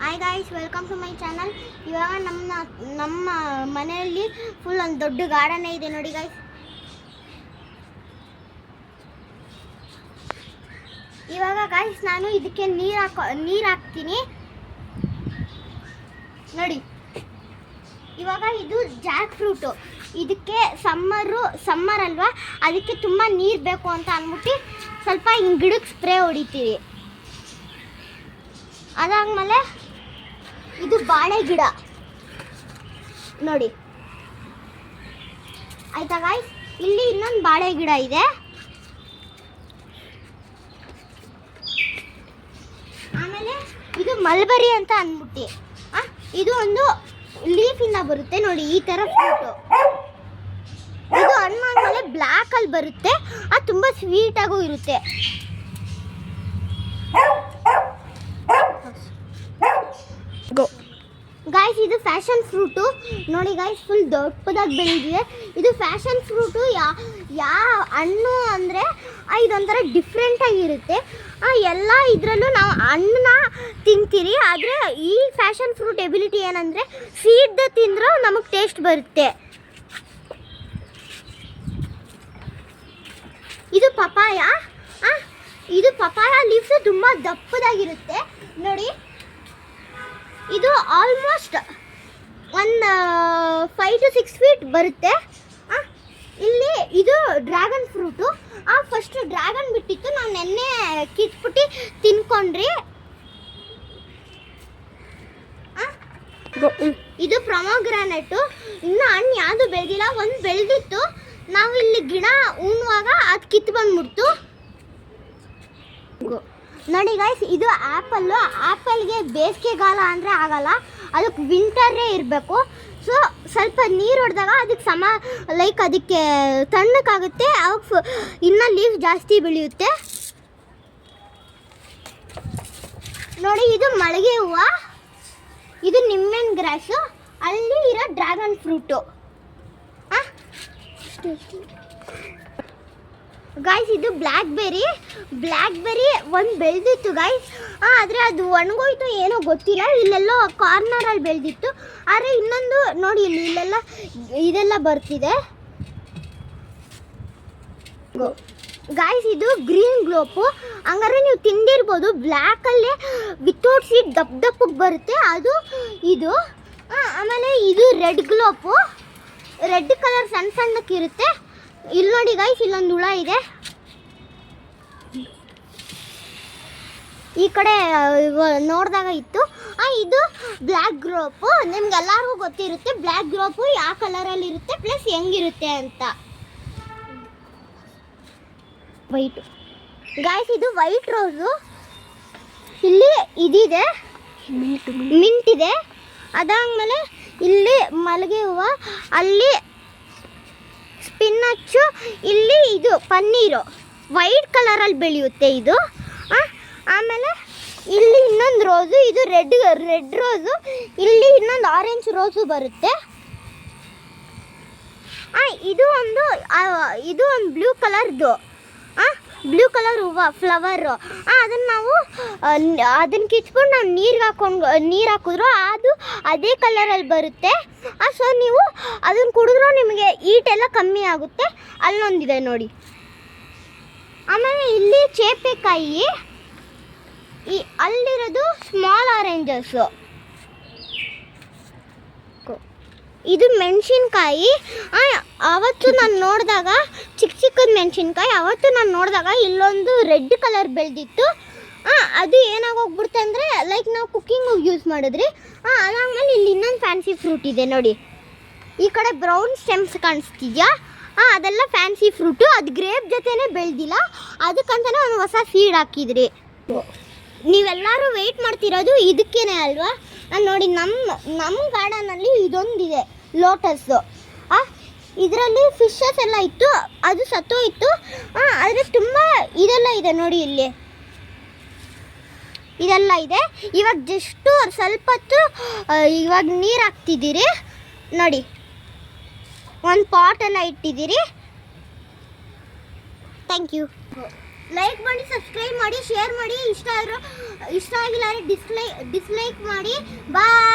Hi guys, welcome to my channel. ಇವಾಗ ನಮ್ಮ ಮನೆಯಲ್ಲಿ ಫುಲ್ ಒಂದು ದೊಡ್ಡ ಗಾರ್ಡನ್ ಇದೆ ನೋಡಿ ಗಾಯ್ಸ್. ಇವಾಗ ಗಾಯ್ಸ್ ನಾನು ಇದಕ್ಕೆ ನೀರು ಹಾಕ್ತೀನಿ ನೋಡಿ. ಇವಾಗ ಇದು ಜಾಕ್ ಫ್ರೂಟು. ಇದಕ್ಕೆ ಸಮ್ಮರ್ ಅಲ್ವಾ, ಅದಕ್ಕೆ ತುಂಬ ನೀರು ಬೇಕು ಅಂತ ಅಂದ್ಬಿಟ್ಟು ಸ್ವಲ್ಪ ಹಿಂಗೆ ಗಿಡಕ್ಕೆ ಸ್ಪ್ರೇ ಹೊಡಿತೀವಿ. ಅದಾದಮೇಲೆ ಇದು ಬಾಳೆ ಗಿಡ ನೋಡಿ, ಆಯ್ತಾ ಗಾಯ್ಸ್. ಇಲ್ಲಿ ಇನ್ನೊಂದು ಬಾಳೆ ಗಿಡ ಇದೆ. ಆಮೇಲೆ ಇದು ಮಲ್ಬರಿ ಅಂತ ಅಂದ್ಬಿಟ್ಟು ಇದು ಒಂದು ಲೀಫಿಂದ ಬರುತ್ತೆ ನೋಡಿ, ಈ ಥರ ಫ್ರೂಟು. ಇದು ಹಣ್ಣು ಆದಮೇಲೆ ಬ್ಲ್ಯಾಕಲ್ಲಿ ಬರುತ್ತೆ, ಅದು ತುಂಬ ಸ್ವೀಟಾಗೂ ಇರುತ್ತೆ. ಗಾಯ್ಸ್ ಇದು ಫ್ಯಾಷನ್ ಫ್ರೂಟು ನೋಡಿ ಗಾಯ್ಸ್, ಫುಲ್ ದೊಡ್ಡದಾಗಿ ಬೆಳೆದಿದೆ. ಇದು ಫ್ಯಾಷನ್ ಫ್ರೂಟು. ಯಾವ ಹಣ್ಣು ಅಂದರೆ ಇದೊಂಥರ ಡಿಫ್ರೆಂಟಾಗಿರುತ್ತೆ. ಎಲ್ಲ ಇದರಲ್ಲೂ ನಾವು ಹಣ್ಣನ್ನ ತಿಂತೀರಿ, ಆದರೆ ಈ ಫ್ಯಾಷನ್ ಫ್ರೂಟ್ ಎಬಿಲಿಟಿ ಏನಂದರೆ ಸೀಡ್ದ ತಿಂದರೂ ನಮಗೆ ಟೇಸ್ಟ್ ಬರುತ್ತೆ. ಇದು ಪಪಾಯ ಲೀವ್ಸು ತುಂಬ ದಪ್ಪದಾಗಿರುತ್ತೆ ನೋಡಿ. ಇದು ಆಲ್ಮೋಸ್ಟ್ ಒಂದು 5 to 6 feet ಬರುತ್ತೆ. ಇಲ್ಲಿ ಇದು ಡ್ರ್ಯಾಗನ್ ಫ್ರೂಟು. ಫಸ್ಟ್ ಡ್ರ್ಯಾಗನ್ ಬಿಟ್ಟಿತ್ತು, ನಾವು ನೆನ್ನೆ ಕಿತ್ಬಿಟ್ಟು ತಿನ್ಕೊಂಡ್ರಿ. ಇದು ಪ್ರೊಮೊಗ್ರಾನೇಟು. ಇನ್ನು ಹಣ್ಣು ಯಾವುದು ಬೆಳೆದಿಲ್ಲ, ಒಂದು ಬೆಳೆದಿತ್ತು. ನಾವು ಇಲ್ಲಿ ಗಿಡ ಉಣ್ಣುವಾಗ ಅದು ಕಿತ್ತು ಬಂದ್ಬಿಡ್ತು ನೋಡಿ ಗಾಯ್ಸ್. ಇದು ಆ್ಯಪಲ್ಗೆ ಬೇಸಿಗೆಗಾಲ ಅಂದರೆ ಆಗಲ್ಲ, ಅದಕ್ಕೆ ವಿಂಟರೇ ಇರಬೇಕು. ಸೊ ಸ್ವಲ್ಪ ನೀರು ಹೊಡೆದಾಗ ಅದಕ್ಕೆ ಅದಕ್ಕೆ ತಣ್ಣಕ್ಕಾಗುತ್ತೆ, ಅವಾಗ ಇನ್ನೂ ಲೀಫ್ ಜಾಸ್ತಿ ಬೆಳೆಯುತ್ತೆ ನೋಡಿ. ಇದು ಮಲ್ಲಿಗೆ ಹೂವು, ಇದು ನಿಮ್ಮೆನ್ ಗ್ರಾಸು, ಅಲ್ಲಿ ಇರೋ ಡ್ರ್ಯಾಗನ್ ಫ್ರೂಟು. ಗಾಯ್ಸ್ ಇದು ಬ್ಲ್ಯಾಕ್ ಬೆರಿ ಒಂದು ಬೆಳೆದಿತ್ತು ಗಾಯ್ಸ್. ಆದರೆ ಅದು ಒಣಗೋಯ್ತು ಏನೋ ಗೊತ್ತಿಲ್ಲ. ಇಲ್ಲೆಲ್ಲೋ ಕಾರ್ನರಲ್ಲಿ ಬೆಳೆದಿತ್ತು, ಆದರೆ ಇನ್ನೊಂದು ನೋಡಿ ಇಲ್ಲೆಲ್ಲ ಇದೆಲ್ಲ ಬರ್ತಿದೆ ಗಾಯ್ಸ್. ಇದು ಗ್ರೀನ್ ಗ್ಲೋಪು, ಹಂಗಾರೆ ನೀವು ತಿಂದಿರ್ಬೋದು. ಬ್ಲ್ಯಾಕಲ್ಲೇ ವಿತೌಟ್ ಸೀಡ್ ದಪ್ಪಗೆ ಬರುತ್ತೆ, ಅದು ಇದು. ಆಮೇಲೆ ಇದು ರೆಡ್ ಗ್ಲೋಪು, ರೆಡ್ ಕಲರ್ ಸಣ್ಣಕ್ಕಿರುತ್ತೆ. ಇಲ್ಲಿ ನೋಡಿ ಗಾಯ್ಸ್, ಇಲ್ಲೊಂದು ಹುಳ ಇದೆ. ಈ ಕಡೆ ನೋಡಿದಾಗ ಇತ್ತು. ಇದು ಬ್ಲ್ಯಾಕ್ ಗ್ರೋಪು. ನಿಮ್ಗೆಲ್ಲರಿಗೂ ಗೊತ್ತಿರುತ್ತೆ ಬ್ಲ್ಯಾಕ್ ಗ್ರೋಪು ಯಾವ ಕಲರಲ್ಲಿ ಇರುತ್ತೆ ಪ್ಲಸ್ ಹೆಂಗಿರುತ್ತೆ ಅಂತ. ವೈಟು ಗಾಯ್ಸ್, ಇದು ವೈಟ್ ರೋಸು. ಇಲ್ಲಿ ಇದಿದೆ, ಮಿಂಟ್ ಇದೆ. ಅದಾದಮೇಲೆ ಇಲ್ಲಿ ಮಲ್ಲಿಗೆ ಹೂವು, ಅಲ್ಲಿ ಸ್ಪಿನ್ನಚ್ಚು, ಇಲ್ಲಿ ಇದು ಪನ್ನೀರು ವೈಟ್ ಕಲರಲ್ಲಿ ಬೆಳೆಯುತ್ತೆ ಇದು. ಆಮೇಲೆ ಇಲ್ಲಿ ಇನ್ನೊಂದು ರೋಸು, ಇದು ರೆಡ್ ರೋಸು. ಇಲ್ಲಿ ಇನ್ನೊಂದು ಆರೆಂಜ್ ರೋಸು ಬರುತ್ತೆ. ಇದು ಒಂದು ಬ್ಲೂ ಕಲರ್ದು ಬ್ಲೂ ಕಲರ್ ಹೂವು ಫ್ಲವರು. ಅದನ್ನು ಕಿತ್ಕೊಂಡು ನಾವು ನೀರು ಹಾಕಿದ್ರು ಅದು ಅದೇ ಕಲರಲ್ಲಿ ಬರುತ್ತೆ. ಸೊ ನೀವು ಅದನ್ನು ಕುಡಿದ್ರೂ ನಿಮಗೆ ಈಟೆಲ್ಲ ಕಮ್ಮಿ ಆಗುತ್ತೆ. ಅಲ್ಲೊಂದಿದೆ ನೋಡಿ. ಆಮೇಲೆ ಇಲ್ಲಿ ಚೇಪೆಕಾಯಿ, ಅಲ್ಲಿರೋದು ಸ್ಮಾಲ್ ಆರೆಂಜಸ್ಸು. ಇದು ಮೆಣಸಿನ್ಕಾಯಿ. ಅವತ್ತು ನಾನು ನೋಡಿದಾಗ ಚಿಕ್ಕದ ಮೆಣಸಿನ್ಕಾಯಿ, ಅವತ್ತು ನಾನು ನೋಡಿದಾಗ ಇಲ್ಲೊಂದು ರೆಡ್ ಕಲರ್ ಬೆಳೆದಿತ್ತು. ಅದು ಏನಾಗೋಗ್ಬಿಡುತ್ತೆ ಅಂದರೆ ನಾವು ಕುಕ್ಕಿಂಗಿಗೆ ಯೂಸ್ ಮಾಡಿದ್ರಿ. ಅದಾದಮೇಲೆ ಇಲ್ಲಿ ಇನ್ನೊಂದು ಫ್ಯಾನ್ಸಿ ಫ್ರೂಟ್ ಇದೆ ನೋಡಿ. ಈ ಕಡೆ ಬ್ರೌನ್ ಸ್ಟೆಮ್ಸ್ ಕಾಣಿಸ್ತಿದ್ಯಾ, ಅದೆಲ್ಲ ಫ್ಯಾನ್ಸಿ ಫ್ರೂಟು. ಅದು ಗ್ರೇಪ್ ಜೊತೆನೇ ಬೆಳೆದಿಲ್ಲ, ಅದಕ್ಕಂತಲೇ ಒಂದು ಹೊಸ ಸೀಡ್ ಹಾಕಿದ್ರಿ. ನೀವೆಲ್ಲರೂ ವೆಯ್ಟ್ ಮಾಡ್ತಿರೋದು ಇದಕ್ಕೇನೆ ಅಲ್ವಾ? ನೋಡಿ, ನಮ್ಮ ಗಾರ್ಡನಲ್ಲಿ ಇದೊಂದಿದೆ ಲೋಟಸ್ಸು. ಇದರಲ್ಲಿ ಫಿಶಸ್ ಎಲ್ಲ ಇತ್ತು, ಅದು ಸತ್ತೋಯಿತು. ಆದರೆ ತುಂಬ ಇದೆಲ್ಲ ಇದೆ ನೋಡಿ, ಇಲ್ಲಿ ಇದೆಲ್ಲ ಇದೆ. ಇವಾಗ ಜಸ್ಟು ಸ್ವಲ್ಪ ಹೊತ್ತು ಇವಾಗ ನೀರು ಹಾಕ್ತಿದ್ದೀರಿ ನೋಡಿ. ಒಂದು ಪಾಟನ್ನು ಇಟ್ಟಿದ್ದೀರಿ. Thank you. ಲೈಕ್ ಮಾಡಿ, ಸಬ್ಸ್ಕ್ರೈಬ್ ಮಾಡಿ, ಶೇರ್ ಮಾಡಿ. ಇಷ್ಟ ಆಗಿಲ್ಲ ಅಂದರೆ ಡಿಸ್ಲೈಕ್ ಮಾಡಿ. ಬಾಯ್.